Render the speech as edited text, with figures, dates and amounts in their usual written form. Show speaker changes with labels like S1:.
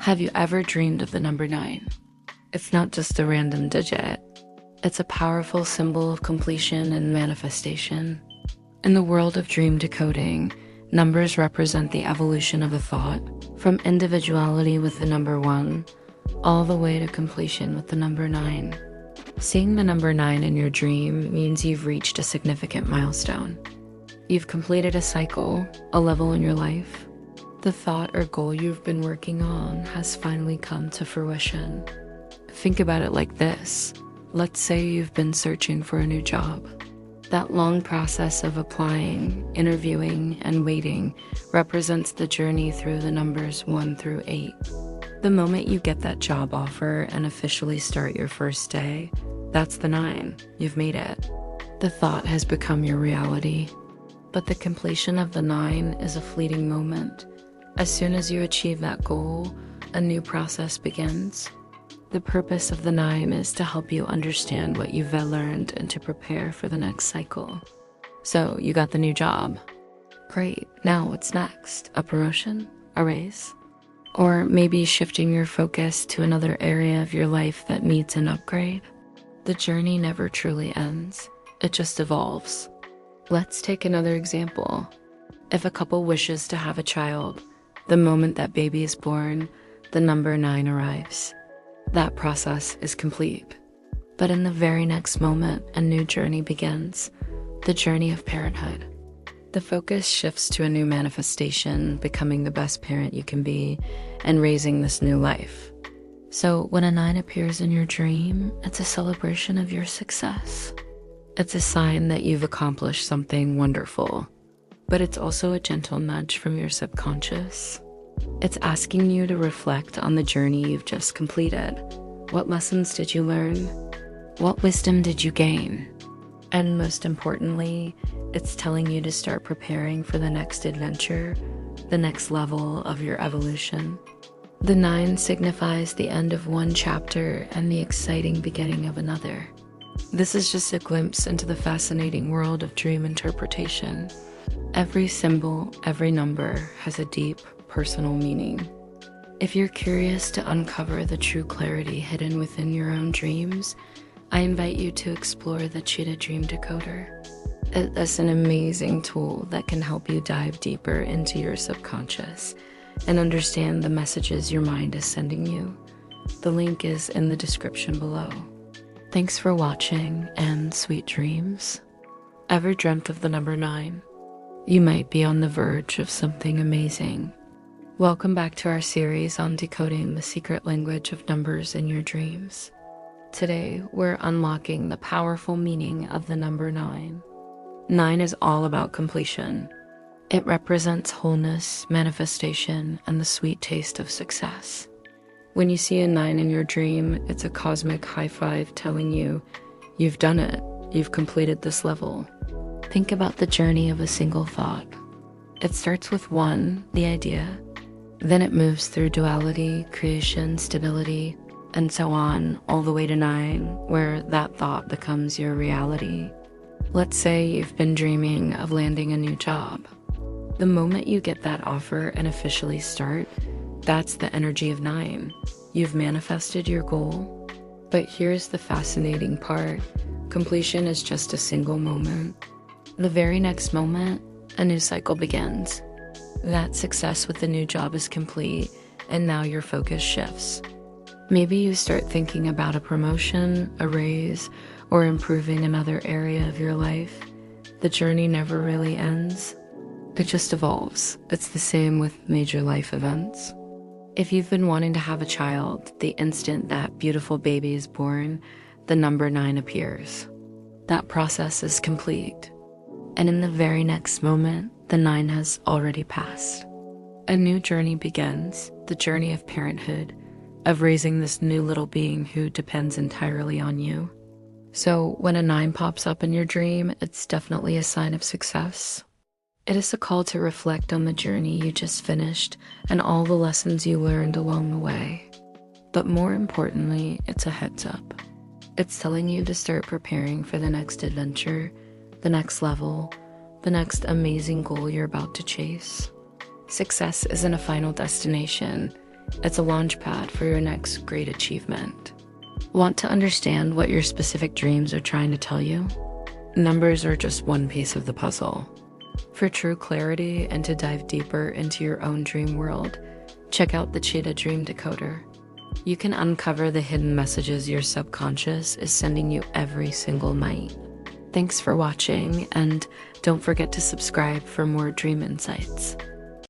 S1: Have you ever dreamed of the number 9? It's not just a random digit. It's a powerful symbol of completion and manifestation. In the world of dream decoding, numbers represent the evolution of a thought, from individuality with the number 1, all the way to completion with the number 9. Seeing the number 9 in your dream means you've reached a significant milestone. You've completed a cycle, a level in your life. The thought or goal you've been working on has finally come to fruition. Think about it like this. Let's say you've been searching for a new job. That long process of applying, interviewing, and waiting represents the journey through the numbers 1 through 8. The moment you get that job offer and officially start your first day, that's the 9. You've made it. The thought has become your reality. But the completion of the 9 is a fleeting moment. As soon as you achieve that goal, a new process begins. The purpose of the 9 is to help you understand what you've learned and to prepare for the next cycle. So you got the new job. Great, now what's next? A promotion? A raise? Or maybe shifting your focus to another area of your life that needs an upgrade? The journey never truly ends. It just evolves. Let's take another example. If a couple wishes to have a child, the moment that baby is born, the number 9 arrives. That process is complete. But in the very next moment, a new journey begins, the journey of parenthood. The focus shifts to a new manifestation, becoming the best parent you can be, and raising this new life. So when a 9 appears in your dream, it's a celebration of your success. It's a sign that you've accomplished something wonderful. But it's also a gentle nudge from your subconscious. It's asking you to reflect on the journey you've just completed. What lessons did you learn? What wisdom did you gain? And most importantly, it's telling you to start preparing for the next adventure, the next level of your evolution. The 9 signifies the end of one chapter and the exciting beginning of another. This is just a glimpse into the fascinating world of dream interpretation. Every symbol, every number has a deep, personal meaning. If you're curious to uncover the true clarity hidden within your own dreams, I invite you to explore the Chitta Dream Decoder. It's an amazing tool that can help you dive deeper into your subconscious and understand the messages your mind is sending you. The link is in the description below. Thanks for watching and sweet dreams. Ever dreamt of the number 9? You might be on the verge of something amazing. Welcome back to our series on decoding the secret language of numbers in your dreams. Today, we're unlocking the powerful meaning of the number 9. 9 is all about completion. It represents wholeness, manifestation, and the sweet taste of success. When you see a 9 in your dream, it's a cosmic high five telling you, you've done it, you've completed this level. Think about the journey of a single thought. It starts with 1, the idea. Then it moves through duality, creation, stability, and so on, all the way to 9, where that thought becomes your reality. Let's say you've been dreaming of landing a new job. The moment you get that offer and officially start, that's the energy of 9. You've manifested your goal. But here's the fascinating part. Completion is just a single moment. The very next moment, a new cycle begins. That success with the new job is complete, and now your focus shifts. Maybe you start thinking about a promotion, a raise, or improving another area of your life. The journey never really ends. It just evolves. It's the same with major life events. If you've been wanting to have a child, the instant that beautiful baby is born, the number 9 appears. That process is complete. And in the very next moment, the 9 has already passed. A new journey begins, the journey of parenthood, of raising this new little being who depends entirely on you. So when a 9 pops up in your dream, it's definitely a sign of success. It is a call to reflect on the journey you just finished and all the lessons you learned along the way. But more importantly, it's a heads up. It's telling you to start preparing for the next adventure, the next level, the next amazing goal you're about to chase. Success isn't a final destination. It's a launch pad for your next great achievement. Want to understand what your specific dreams are trying to tell you? Numbers are just one piece of the puzzle. For true clarity and to dive deeper into your own dream world, check out the Chitta Dream Decoder. You can uncover the hidden messages your subconscious is sending you every single night. Thanks for watching, and don't forget to subscribe for more dream insights.